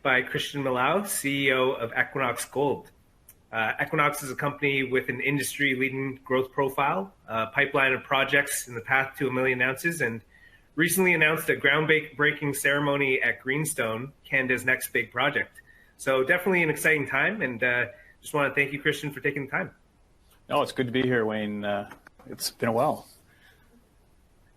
by Christian Milau, CEO of Equinox Gold. Equinox is a company with an industry-leading growth profile, a pipeline of projects in the path to 1 million ounces, and recently announced a groundbreaking ceremony at Greenstone, Canada's next big project. So definitely an exciting time, and just want to thank you, Christian, for taking the time. No, it's good to be here, Wayne. It's been a while.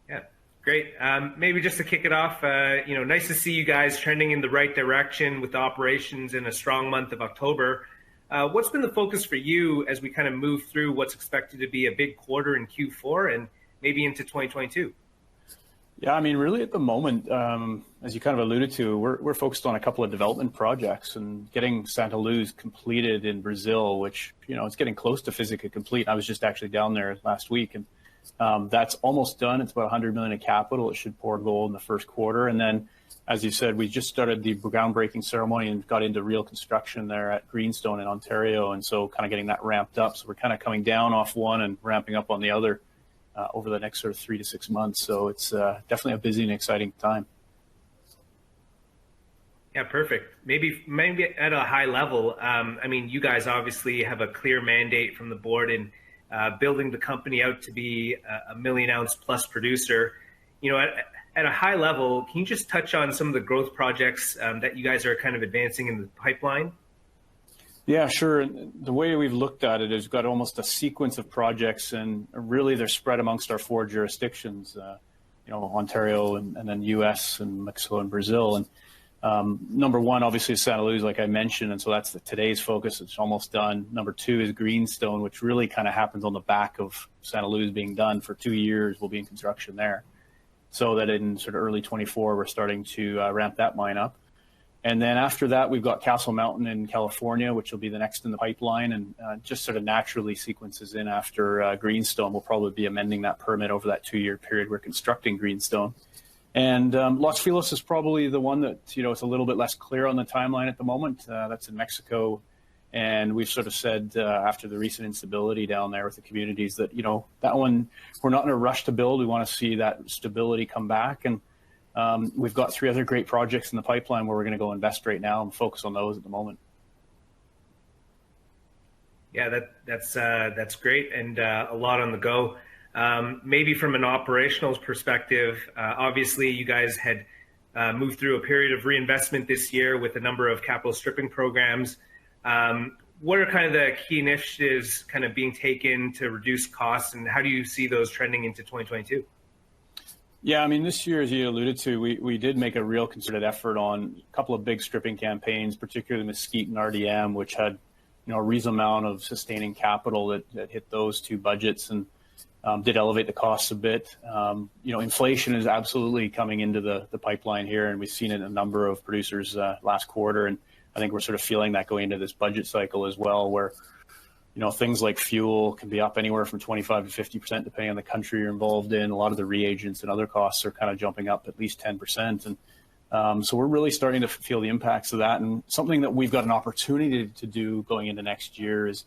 Yeah, great. Maybe just to kick it off, nice to see you guys trending in the right direction with the operations in a strong month of October. What's been the focus for you as we kind of move through what's expected to be a big quarter in Q4 and maybe into 2022? Yeah, I mean, really at the moment, as you kind of alluded to, we're focused on a couple of development projects and getting Santa Luz completed in Brazil, which, it's getting close to physically complete. I was just actually down there last week, and that's almost done. It's about 100 million in capital. It should pour gold in the first quarter. And then, as you said, we just started the groundbreaking ceremony and got into real construction there at Greenstone in Ontario. And so kind of getting that ramped up. So we're kind of coming down off one and ramping up on the other over the next sort of 3 to 6 months. So it's definitely a busy and exciting time. Yeah, perfect. Maybe at a high level, you guys obviously have a clear mandate from the board in building the company out to be a 1 million ounce plus producer. At a high level, can you just touch on some of the growth projects that you guys are kind of advancing in the pipeline? Yeah, sure. And the way we've looked at it is we've got almost a sequence of projects, and really they're spread amongst our 4 jurisdictions, Ontario and then U.S. and Mexico and Brazil. And number 1, obviously, is Santa Luz, like I mentioned, and so that's today's focus. It's almost done. Number 2 is Greenstone, which really kind of happens on the back of Santa Luz being done. For 2 years, we'll be in construction there. So that in sort of early 24, we're starting to ramp that mine up. And then after that, we've got Castle Mountain in California, which will be the next in the pipeline, and just sort of naturally sequences in after Greenstone. We'll probably be amending that permit over that 2-year period we're constructing Greenstone. And Los Filos is probably the one that, it's a little bit less clear on the timeline at the moment. That's in Mexico. And we've sort of said after the recent instability down there with the communities that, that one, we're not in a rush to build. We want to see that stability come back. And we've got 3 other great projects in the pipeline where we're going to go invest right now and focus on those at the moment. Yeah, that's great, and a lot on the go. Maybe from an operational perspective, obviously you guys had moved through a period of reinvestment this year with a number of capital stripping programs. What are kind of the key initiatives kind of being taken to reduce costs, and how do you see those trending into 2022? Yeah, I mean, this year, as you alluded to, we did make a real concerted effort on a couple of big stripping campaigns, particularly Mesquite and RDM, which had, a reasonable amount of sustaining capital that hit those 2 budgets and did elevate the costs a bit. Inflation is absolutely coming into the pipeline here, and we've seen it in a number of producers last quarter. And I think we're sort of feeling that going into this budget cycle as well, where things like fuel can be up anywhere from 25 to 50%, depending on the country you're involved in. A lot of the reagents and other costs are kind of jumping up at least 10%. And so we're really starting to feel the impacts of that. And something that we've got an opportunity to do going into next year is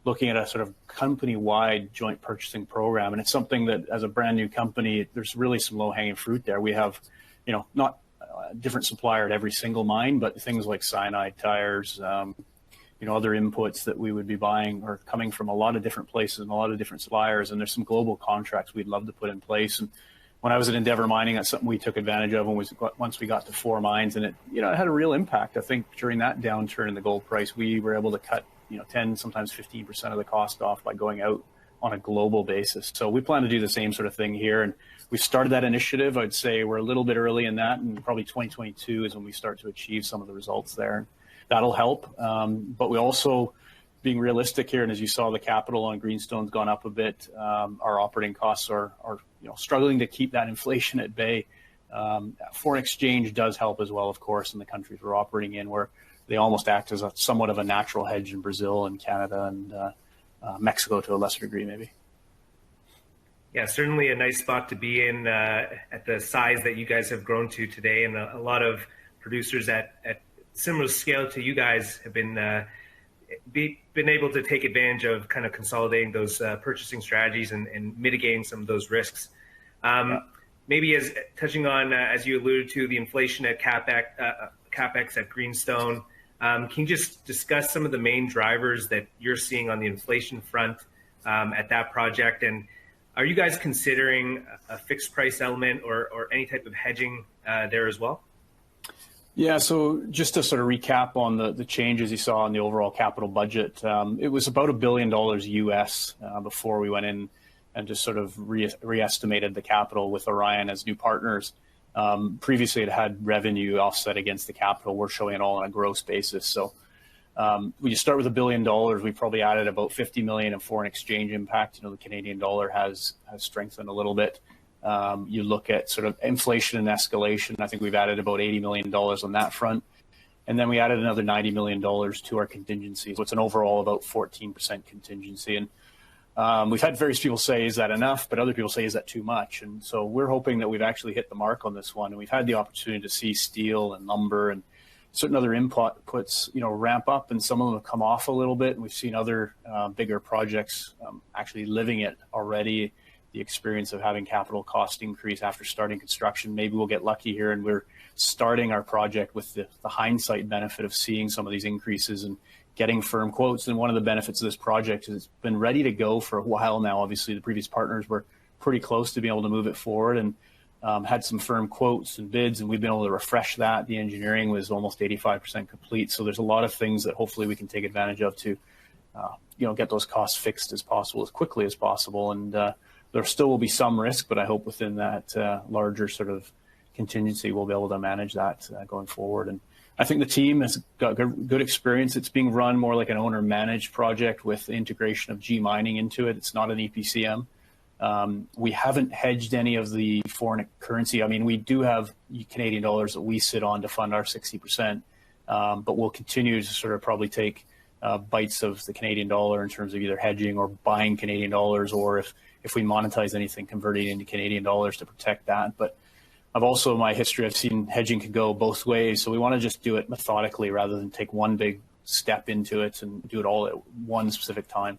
looking at a sort of company-wide joint purchasing program. And it's something that, as a brand new company, there's really some low-hanging fruit there. We have, not a different supplier at every single mine, but things like cyanide, tires, other inputs that we would be buying are coming from a lot of different places and a lot of different suppliers. And there's some global contracts we'd love to put in place. And when I was at Endeavour Mining, that's something we took advantage of once we got to 4 mines. And it had a real impact. I think during that downturn in the gold price, we were able to cut 10, sometimes 15% of the cost off by going out on a global basis. So we plan to do the same sort of thing here. And we started that initiative. I'd say we're a little bit early in that, and probably 2022 is when we start to achieve some of the results there. That'll help. But we also, being realistic here, and as you saw, the capital on Greenstone's gone up a bit. Our operating costs are struggling to keep that inflation at bay. Foreign exchange does help as well, of course, in the countries we're operating in, where they almost act as somewhat of a natural hedge in Brazil and Canada and Mexico to a lesser degree, maybe. Yeah, certainly a nice spot to be in at the size that you guys have grown to today. And a lot of producers at similar scale to you guys have been able to take advantage of kind of consolidating those purchasing strategies and mitigating some of those risks. Maybe as touching on, as you alluded to, the inflation at CapEx, CapEx at Greenstone. Can you just discuss some of the main drivers that you're seeing on the inflation front at that project? And are you guys considering a fixed price element or any type of hedging there as well? Yeah, so just to sort of recap on the changes you saw in the overall capital budget, it was about $1 billion US before we went in and just sort of re-estimated the capital with Orion as new partners. Previously, it had revenue offset against the capital. We're showing it all on a gross basis. So when you start with $1 billion, we probably added about 50 million in foreign exchange impact. You know, the Canadian dollar has strengthened a little bit. You look at sort of inflation and escalation. I think we've added about $80 million on that front. And then we added another $90 million to our contingency. So it's an overall about 14% contingency. And we've had various people say, is that enough? But other people say, is that too much? And so we're hoping that we've actually hit the mark on this one. And we've had the opportunity to see steel and lumber and certain other inputs, you know, ramp up, and some of them have come off a little bit. And we've seen other bigger projects actually living it already. The experience of having capital cost increase after starting construction. Maybe we'll get lucky here and we're starting our project with the hindsight benefit of seeing some of these increases and getting firm quotes. And one of the benefits of this project is it's been ready to go for a while now. Obviously, the previous partners were pretty close to being able to move it forward and had some firm quotes and bids, and we've been able to refresh that. The engineering was almost 85% complete. So there's a lot of things that hopefully we can take advantage of to, you know, get those costs fixed as possible, as quickly as possible. And there still will be some risk, but I hope within that larger sort of contingency, we'll be able to manage that going forward. And I think the team has got good experience. It's being run more like an owner-managed project with the integration of G mining into it. It's not an EPCM. We haven't hedged any of the foreign currency. I mean, we do have Canadian dollars that we sit on to fund our 60%, but we'll continue to sort of probably take bites of the Canadian dollar in terms of either hedging or buying Canadian dollars, or if we monetize anything, converting into Canadian dollars to protect that. But I've also, in my history, I've seen hedging can go both ways. So we want to just do it methodically rather than take one big step into it and do it all at one specific time.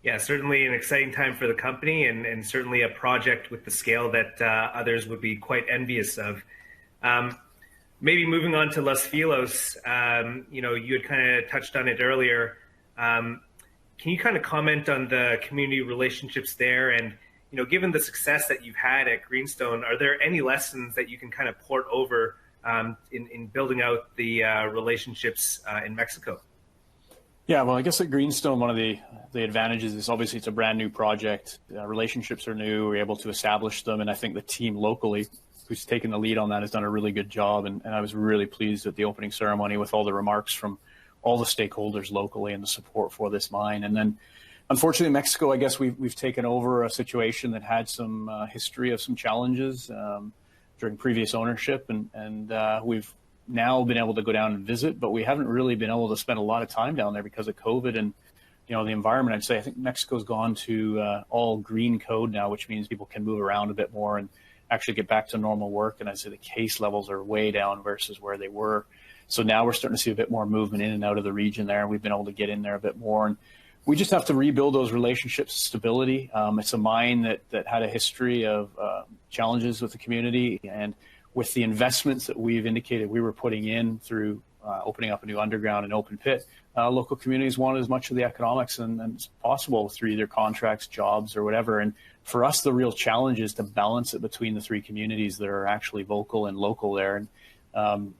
Yeah, certainly an exciting time for the company, and certainly a project with the scale that others would be quite envious of. Maybe moving on to Los Filos, you know, you had kind of touched on it earlier. Can you kind of comment on the community relationships there? And, you know, given the success that you've had at Greenstone, are there any lessons that you can kind of port over in building out the relationships in Mexico? Yeah, well, I guess at Greenstone, one of the advantages is obviously it's a brand new project. Relationships are new. We're able to establish them. And I think the team locally who's taken the lead on that has done a really good job. And I was really pleased at the opening ceremony with all the remarks from all the stakeholders locally and the support for this mine. And then, unfortunately, in Mexico, I guess we've taken over a situation that had some history of some challenges during previous ownership. And we've now been able to go down and visit, but we haven't really been able to spend a lot of time down there because of COVID and, you know, the environment. I'd say I think Mexico's gone to all green code now, which means people can move around a bit more and actually get back to normal work. And I'd say the case levels are way down versus where they were. So now we're starting to see a bit more movement in and out of the region there. We've been able to get in there a bit more. And we just have to rebuild those relationships, stability. It's a mine that had a history of challenges with the community. And with the investments that we've indicated we were putting in through opening up a new underground and open pit, local communities want as much of the economics and as possible through either contracts, jobs, or whatever. And for us, the real challenge is to balance it between the three communities that are actually vocal and local there. And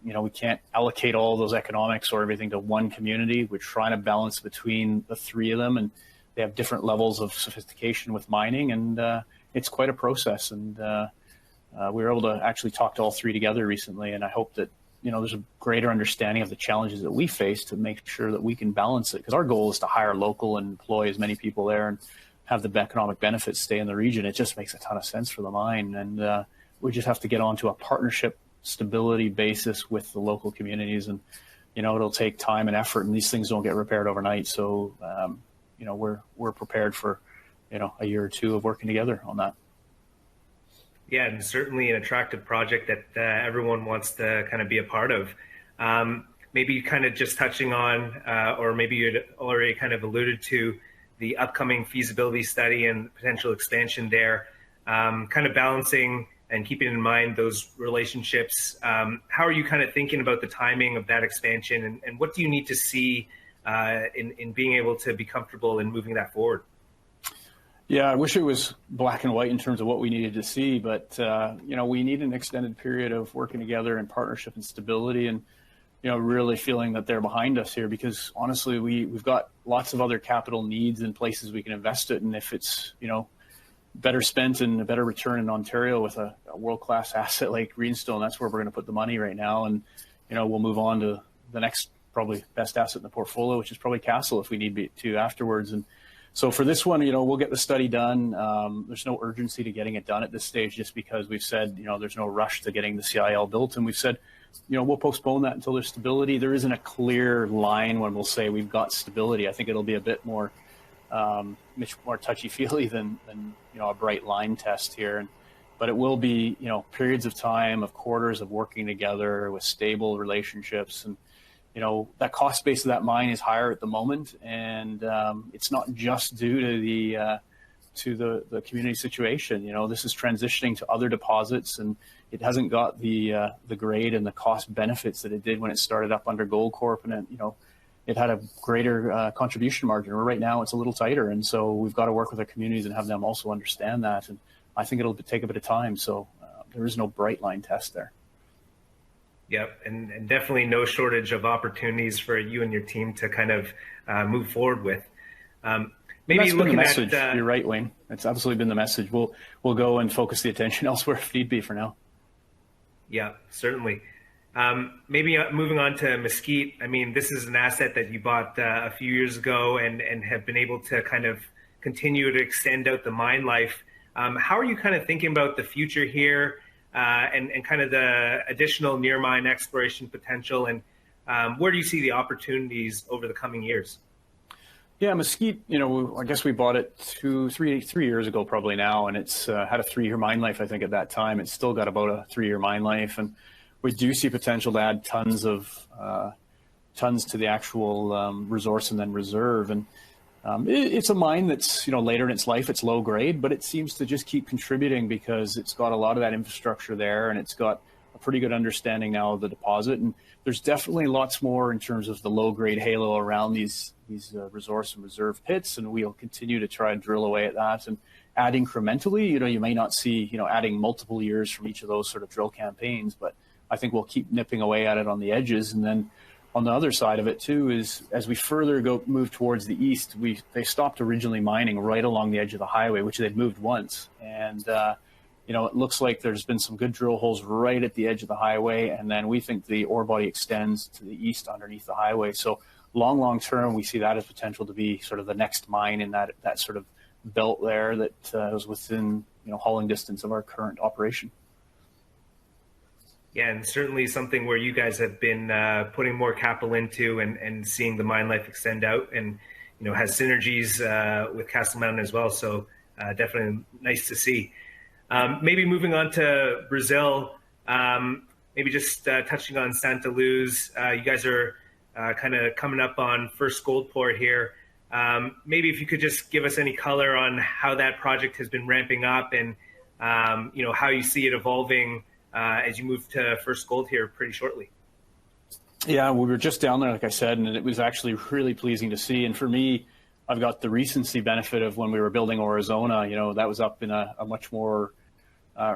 you know, we can't allocate all those economics or everything to one community. We're trying to balance between the three of them, and they have different levels of sophistication with mining, and it's quite a process. And we were able to actually talk to all three together recently, and I hope that, you know, there's a greater understanding of the challenges that we face to make sure that we can balance it, because our goal is to hire local and employ as many people there and have the economic benefits stay in the region. It just makes a ton of sense for the mine, and we just have to get onto a partnership stability basis with the local communities. And, you know, it'll take time and effort, and these things don't get repaired overnight. So, you know, we're prepared for, you know, a year or two of working together on that. Yeah, and certainly an attractive project that everyone wants to kind of be a part of. Maybe kind of just touching on, or maybe you'd already kind of alluded to the upcoming feasibility study and potential expansion there, kind of balancing and keeping in mind those relationships, how are you kind of thinking about the timing of that expansion, and what do you need to see in being able to be comfortable in moving that forward? Yeah, I wish it was black and white in terms of what we needed to see, but we need an extended period of working together in partnership and stability, and really feeling that they're behind us here, because honestly, we've got lots of other capital needs and places we can invest it, and if it's better spent and a better return in Ontario with a world-class asset like Greenstone, that's where we're going to put the money right now, and we'll move on to the next probably best asset in the portfolio, which is probably Castle if we need to afterwards. And so for this one, we'll get the study done. There's no urgency to getting it done at this stage, just because we've said, there's no rush to getting the CIL built. And we've said, we'll postpone that until there's stability. There isn't a clear line when we'll say we've got stability. I think it'll be a bit more, much more touchy-feely than a bright line test here. But it will be, periods of time, of quarters of working together with stable relationships. And that cost base of that mine is higher at the moment, and it's not just due to the community situation. This is transitioning to other deposits, and it hasn't got the grade and the cost benefits that it did when it started up under Goldcorp, and it had a greater contribution margin. Where right now it's a little tighter, and so we've got to work with our communities and have them also understand that. And I think it'll take a bit of time. So there is no bright line test there. Yep, and definitely no shortage of opportunities for you and your team to kind of move forward with. Maybe looking the message. You're right, Wayne. It's absolutely been the message. We'll go and focus the attention elsewhere if need be for now. Yeah, certainly. Maybe moving on to Mesquite. I mean, this is an asset that you bought a few years ago and have been able to kind of continue to extend out the mine life. How are you kind of thinking about the future here? And kind of the additional near mine exploration potential, and where do you see the opportunities over the coming years? Yeah, Mesquite, I guess we bought it three years ago probably now, and it's had a 3-year mine life, I think, at that time. It's still got about a 3-year mine life, and we do see potential to add tons to the actual resource and then reserve. And it's a mine that's, later in its life, it's low grade, but it seems to just keep contributing because it's got a lot of that infrastructure there, and it's got a pretty good understanding now of the deposit. And there's definitely lots more in terms of the low grade halo around these resource and reserve pits, and we'll continue to try and drill away at that and add incrementally. You may not see, adding multiple years from each of those sort of drill campaigns, but I think we'll keep nipping away at it on the edges. And then on the other side of it too is, as we further move towards the east, they stopped originally mining right along the edge of the highway, which they'd moved once, and it looks like there's been some good drill holes right at the edge of the highway, and then we think the ore body extends to the east underneath the highway. So long term, we see that as potential to be sort of the next mine in that sort of belt there that is within hauling distance of our current operation. Yeah, and certainly something where you guys have been putting more capital into and seeing the mine life extend out, and has synergies with Castle Mountain as well. So definitely nice to see. Maybe moving on to Brazil, maybe just touching on Santa Luz. You guys are kind of coming up on first gold pour here. Maybe if you could just give us any color on how that project has been ramping up, and how you see it evolving as you move to first gold here pretty shortly. Yeah, we were just down there, like I said, and it was actually really pleasing to see. And for me, I've got the recency benefit of when we were building Aurizona. That was up in a much more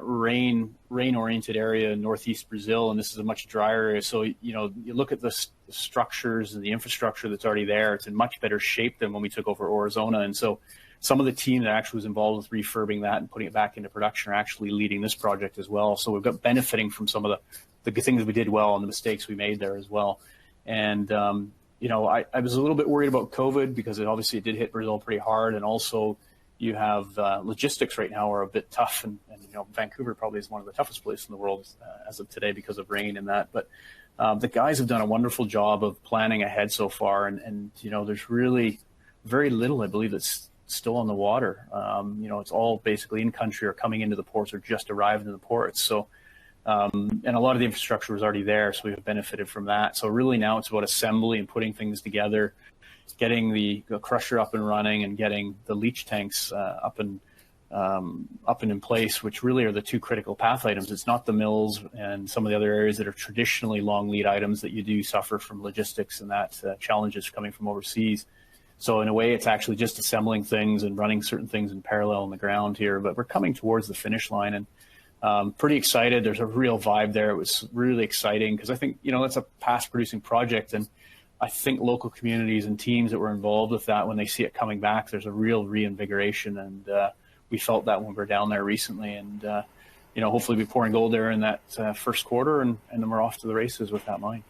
rain-oriented area in northeast Brazil, and this is a much drier area. So, you look at the structures and the infrastructure that's already there, it's in much better shape than when we took over Aurizona. And so some of the team that actually was involved with refurbing that and putting it back into production are actually leading this project as well. So we've got benefiting from some of the good things we did well and the mistakes we made there as well. And, I was a little bit worried about COVID because it did hit Brazil pretty hard. And also you have logistics right now are a bit tough. And Vancouver probably is one of the toughest places in the world as of today because of rain and that. But the guys have done a wonderful job of planning ahead so far. And there's really very little, I believe, that's still on the water. It's all basically in country or coming into the ports or just arrived in the ports. So, and a lot of the infrastructure was already there, so we've benefited from that. So really now it's about assembly and putting things together, getting the crusher up and running, and getting the leach tanks up and up and in place, which really are the two critical path items. It's not the mills and some of the other areas that are traditionally long lead items that you do suffer from logistics and that challenges coming from overseas. So in a way, it's actually just assembling things and running certain things in parallel on the ground here. But we're coming towards the finish line, and pretty excited. There's a real vibe there. It was really exciting because I think, that's a past producing project. And I think local communities and teams that were involved with that, when they see it coming back, there's a real reinvigoration. And we felt that when we were down there recently. And, hopefully be pouring gold there in that first quarter, and then we're off to the races with that mine.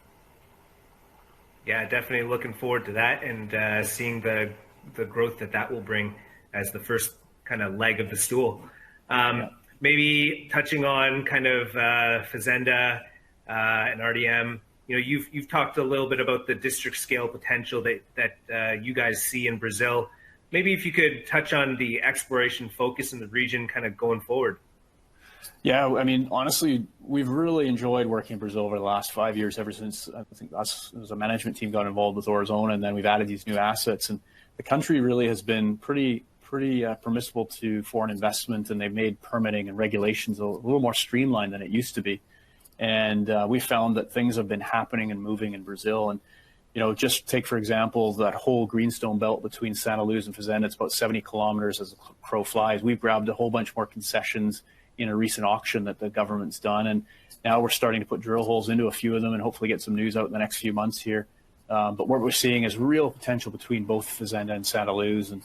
Yeah, definitely looking forward to that, and seeing the growth that will bring as the first kind of leg of the stool. Maybe touching on kind of Fazenda and RDM. You've talked a little bit about the district scale potential that you guys see in Brazil. Maybe if you could touch on the exploration focus in the region kind of going forward. Yeah, I mean, honestly, we've really enjoyed working in Brazil over the last 5 years, ever since I think us as a management team got involved with Aurizona, and then we've added these new assets. And the country really has been pretty permissible to foreign investment, and they've made permitting and regulations a little more streamlined than it used to be. And we found that things have been happening and moving in Brazil. And just take, for example, that whole Greenstone belt between Santa Luz and Fazenda. It's about 70 kilometers as the crow flies. We've grabbed a whole bunch more concessions in a recent auction that the government's done. And now we're starting to put drill holes into a few of them and hopefully get some news out in the next few months here. But what we're seeing is real potential between both Fazenda and Santa Luz. And,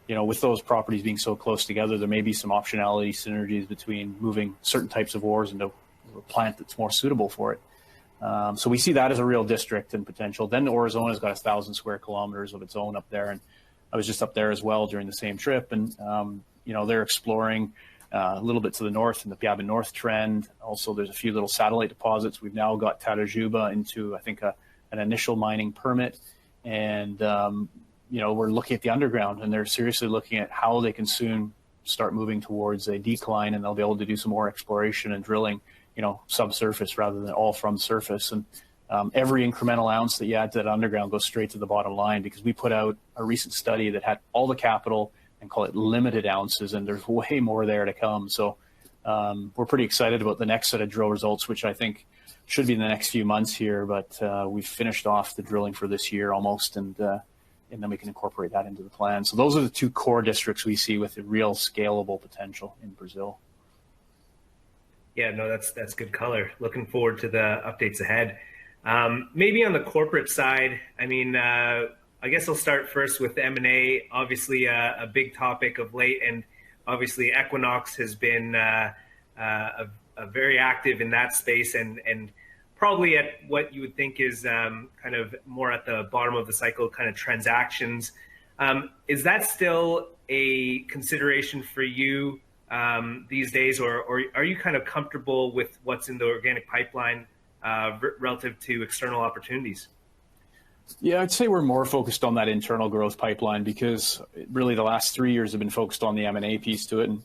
with those properties being so close together, there may be some optionality synergies between moving certain types of ores into a plant that's more suitable for it. So we see that as a real district and potential. Then Arizona's got 1,000 square kilometers of its own up there. And I was just up there as well during the same trip. And, they're exploring a little bit to the north in the Piaba North Trend. Also, there's a few little satellite deposits. We've now got Tatajuba into, I think, an initial mining permit. And, we're looking at the underground, and they're seriously looking at how they can soon start moving towards a decline, and they'll be able to do some more exploration and drilling, subsurface rather than all from surface. And every incremental ounce that you add to that underground goes straight to the bottom line, because we put out a recent study that had all the capital and call it limited ounces, and there's way more there to come. So we're pretty excited about the next set of drill results, which I think should be in the next few months here. But we've finished off the drilling for this year almost, and then we can incorporate that into the plan. So those are the two core districts we see with the real scalable potential in Brazil. Yeah, no, that's good color. Looking forward to the updates ahead. Maybe on the corporate side, I mean, I guess I'll start first with M&A, obviously a big topic of late, and obviously Equinox has been a very active in that space, and probably at what you would think is kind of more at the bottom of the cycle kind of transactions. Is that still a consideration for you these days, or are you kind of comfortable with what's in the organic pipeline relative to external opportunities? Yeah, I'd say we're more focused on that internal growth pipeline, because really the last 3 years have been focused on the M&A piece to it and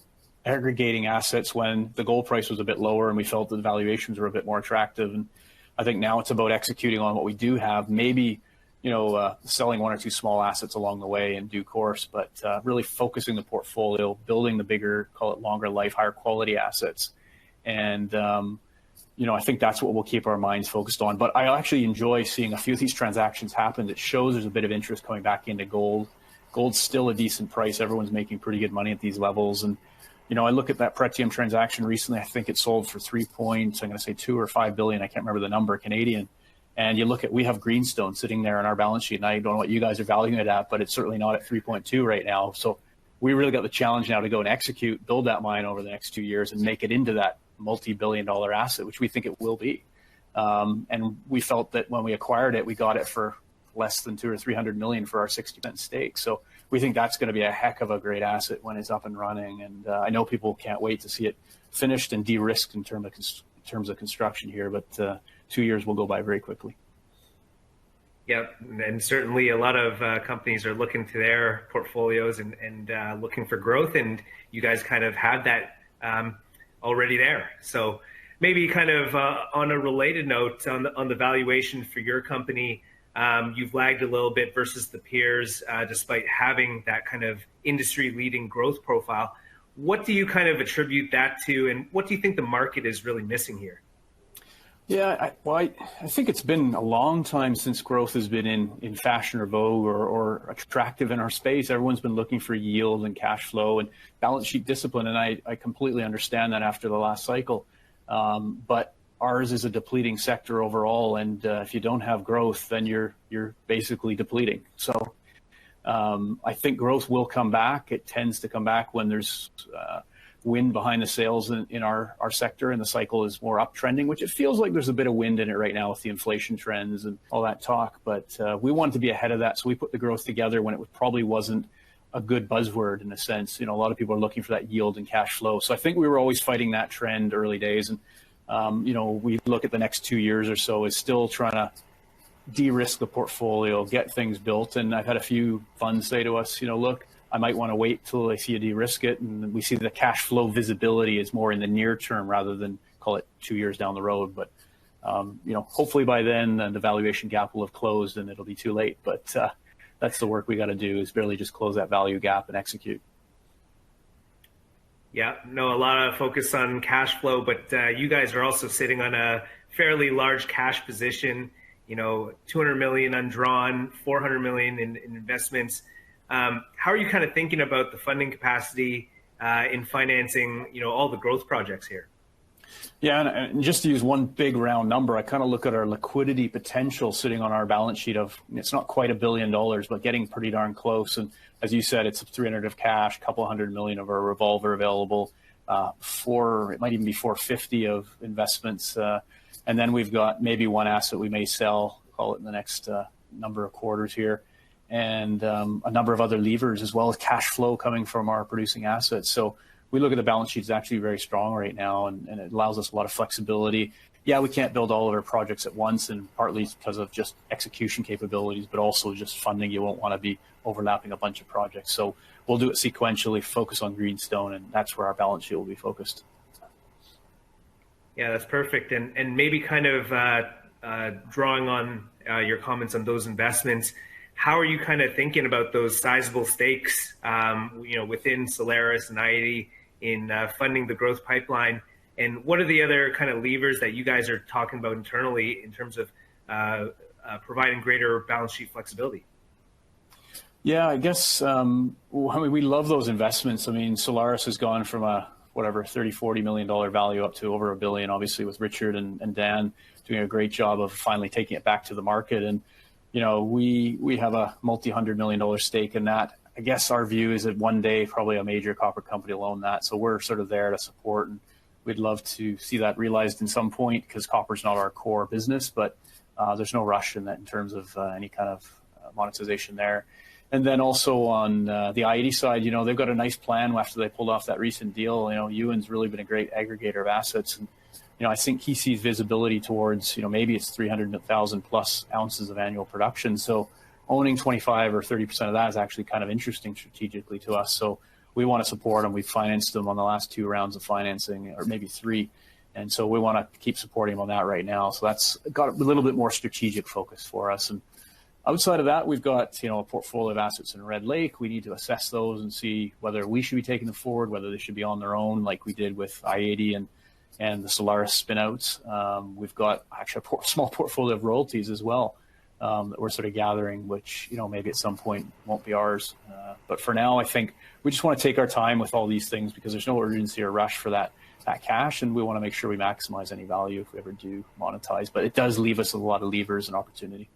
aggregating assets when the gold price was a bit lower and we felt that the valuations were a bit more attractive. And I think now it's about executing on what we do have, maybe, selling one or two small assets along the way in due course, but really focusing the portfolio, building the bigger, call it longer life, higher quality assets. And, I think that's what we'll keep our minds focused on. But I actually enjoy seeing a few of these transactions happen. That shows there's a bit of interest coming back into gold. Gold's still a decent price. Everyone's making pretty good money at these levels. And, I look at that Pretium transaction recently. I think it sold for 2 or 5 billion. I can't remember the number, Canadian. And you look at, we have Greenstone sitting there on our balance sheet. And I don't know what you guys are valuing it at, but it's certainly not at 3.2 right now. So we really got the challenge now to go and execute, build that mine over the next 2 years and make it into that multi-billion-dollar asset, which we think it will be. And we felt that when we acquired it, we got it for less than 200 or 300 million for our 60% stake. So we think that's going to be a heck of a great asset when it's up and running. And I know people can't wait to see it finished and de-risked in terms of construction here, but 2 years will go by very quickly. Yeah, and certainly a lot of companies are looking to their portfolios and looking for growth, and you guys kind of have that already there. So maybe kind of on a related note, on the valuation for your company, you've lagged a little bit versus the peers, despite having that kind of industry-leading growth profile. What do you kind of attribute that to, and what do you think the market is really missing here? Yeah, I think it's been a long time since growth has been in fashion or vogue or attractive in our space. Everyone's been looking for yield and cash flow and balance sheet discipline, and I completely understand that after the last cycle. But ours is a depleting sector overall, and if you don't have growth, then you're basically depleting. So I think growth will come back. It tends to come back when there's wind behind the sails in our sector, and the cycle is more uptrending, which it feels like there's a bit of wind in it right now with the inflation trends and all that talk. But we wanted to be ahead of that, so we put the growth together when it probably wasn't a good buzzword in a sense. You know, a lot of people are looking for that yield and cash flow. So I think we were always fighting that trend early days. And, you know, we look at the next 2 years or so as still trying to de-risk the portfolio, get things built. And I've had a few funds say to us, you know, look, I might want to wait till I see you de-risk it. And we see the cash flow visibility is more in the near term rather than call it 2 years down the road. But, you know, hopefully by then the valuation gap will have closed and it'll be too late. But that's the work we got to do, is barely just close that value gap and execute. Yeah, no, a lot of focus on cash flow, but you guys are also sitting on a fairly large cash position, you know, 200 million undrawn, 400 million in investments. How are you kind of thinking about the funding capacity in financing, you know, all the growth projects here? Yeah, and just to use one big round number, I kind of look at our liquidity potential sitting on our balance sheet of, it's not quite $1 billion, but getting pretty darn close. And as you said, it's 300 of cash, a couple $100 million of our revolver available, it might even be 450 of investments. And then we've got maybe one asset we may sell, call it in the next number of quarters here, and a number of other levers, as well as cash flow coming from our producing assets. So we look at the balance sheet is actually very strong right now, and it allows us a lot of flexibility. Yeah, we can't build all of our projects at once, and partly because of just execution capabilities, but also just funding. You won't want to be overlapping a bunch of projects. So we'll do it sequentially, focus on Greenstone, and that's where our balance sheet will be focused. Yeah, that's perfect. And maybe kind of drawing on your comments on those investments, how are you kind of thinking about those sizable stakes, you know, within Solaris and i-80 in funding the growth pipeline? And what are the other kind of levers that you guys are talking about internally in terms of providing greater balance sheet flexibility? Yeah, I guess, I mean, we love those investments. I mean, Solaris has gone from a, $30-40 million value up to over $1 billion, obviously with Richard and Dan doing a great job of finally taking it back to the market. And, you know, we have a multi-$100 million stake in that. I guess our view is that one day probably a major copper company will own that. So we're sort of there to support, and we'd love to see that realized in some point, because copper's not our core business, but there's no rush in that in terms of any kind of monetization there. And then also on the i-80 side, you know, they've got a nice plan after they pulled off that recent deal. You know, Ewan's really been a great aggregator of assets. And, you know, I think he sees visibility towards, you know, maybe it's 300,000 plus ounces of annual production. So owning 25 or 30% of that is actually kind of interesting strategically to us. So we want to support them. We've financed them on the last 2 rounds of financing, or maybe 3. And so we want to keep supporting them on that right now. So that's got a little bit more strategic focus for us. And outside of that, we've got, you know, a portfolio of assets in Red Lake. We need to assess those and see whether we should be taking them forward, whether they should be on their own, like we did with i-80 and the Solaris spinouts. We've got actually a small portfolio of royalties as well that we're sort of gathering, which, you know, maybe at some point won't be ours. But for now, I think we just want to take our time with all these things, because there's no urgency or rush for that cash, and we want to make sure we maximize any value if we ever do monetize. But it does leave us a lot of levers and opportunity.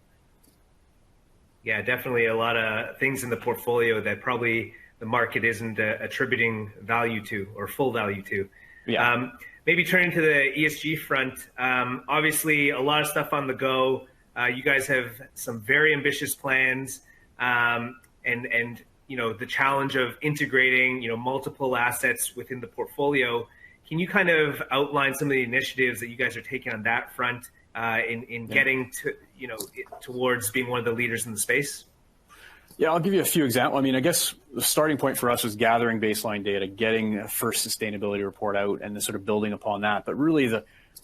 Yeah, definitely a lot of things in the portfolio that probably the market isn't attributing value to, or full value to. Yeah. Maybe turning to the ESG front, obviously a lot of stuff on the go. You guys have some very ambitious plans, and you know, the challenge of integrating, you know, multiple assets within the portfolio. Can you kind of outline some of the initiatives that you guys are taking on that front in getting to, you know, towards being one of the leaders in the space? Yeah, I'll give you a few examples. I mean, I guess the starting point for us was gathering baseline data, getting a first sustainability report out, and then sort of building upon that. But really,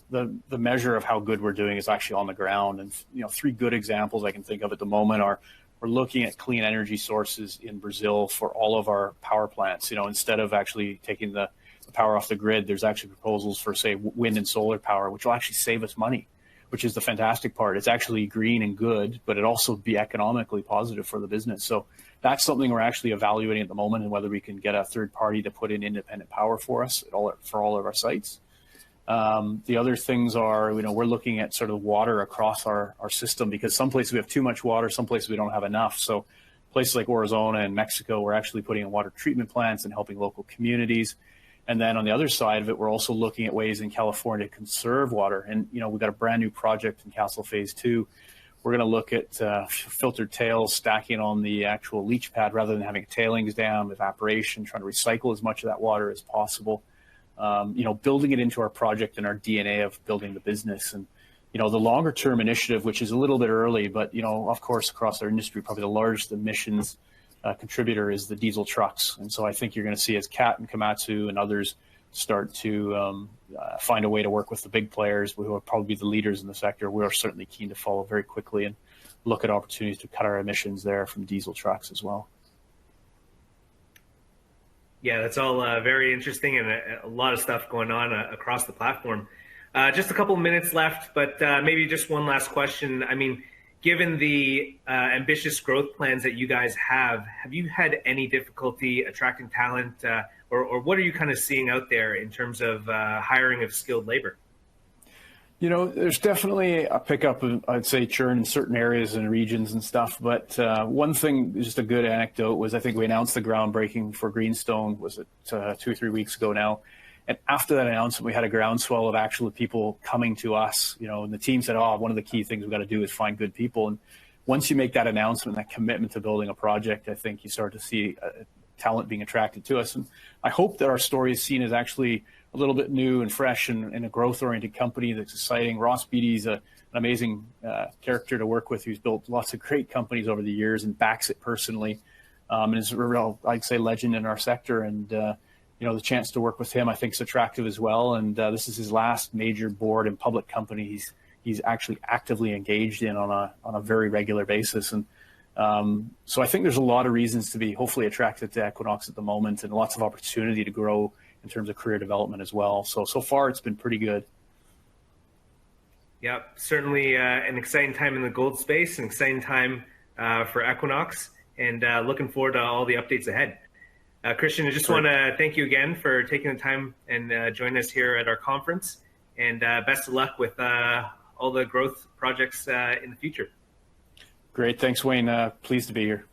the measure of how good we're doing is actually on the ground. And, you know, 3 good examples I can think of at the moment are we're looking at clean energy sources in Brazil for all of our power plants. Instead of actually taking the power off the grid, there's actually proposals for, say, wind and solar power, which will actually save us money, which is the fantastic part. It's actually green and good, but it also be economically positive for the business. So that's something we're actually evaluating at the moment, and whether we can get a third party to put in independent power for us for all of our sites. The other things are, we're looking at sort of water across our system, because some places we have too much water, some places we don't have enough. So places like Arizona and Mexico, we're actually putting in water treatment plants and helping local communities. And then on the other side of it, we're also looking at ways in California to conserve water. And, we've got a brand new project in Castle Phase 2. We're going to look at filtered tails stacking on the actual leach pad rather than having a tailings dam, evaporation, trying to recycle as much of that water as possible. Building it into our project and our DNA of building the business. And, the longer term initiative, which is a little bit early, but, of course, across our industry, probably the largest emissions contributor is the diesel trucks. And so I think you're going to see, as Cat and Komatsu and others start to find a way to work with the big players who will probably be the leaders in the sector, we are certainly keen to follow very quickly and look at opportunities to cut our emissions there from diesel trucks as well. Yeah, that's all very interesting, and a lot of stuff going on across the platform. Just a couple of minutes left, but maybe just one last question. I mean, given the ambitious growth plans that you guys have you had any difficulty attracting talent, or what are you kind of seeing out there in terms of hiring of skilled labor? There's definitely a pickup of, I'd say, churn in certain areas and regions and stuff. But one thing, just a good anecdote, was I think we announced the groundbreaking for Greenstone, was it 2 or 3 weeks ago now? And after that announcement, we had a groundswell of actual people coming to us, and the team said, one of the key things we've got to do is find good people. And once you make that announcement, that commitment to building a project, I think you start to see talent being attracted to us. And I hope that our story is seen as actually a little bit new and fresh and a growth-oriented company that's exciting. Ross Beatty's an amazing character to work with, who's built lots of great companies over the years and backs it personally, and is a real, I'd say, legend in our sector. And the chance to work with him, I think, is attractive as well. And this is his last major board and public company he's actually actively engaged in on a very regular basis. And so I think there's a lot of reasons to be hopefully attracted to Equinox at the moment, and lots of opportunity to grow in terms of career development as well. So far it's been pretty good. Yeah, certainly an exciting time in the gold space, an exciting time for Equinox, and looking forward to all the updates ahead. Christian, I just want to thank you again for taking the time and joining us here at our conference, and best of luck with all the growth projects in the future. Great. Thanks, Wayne. Pleased to be here.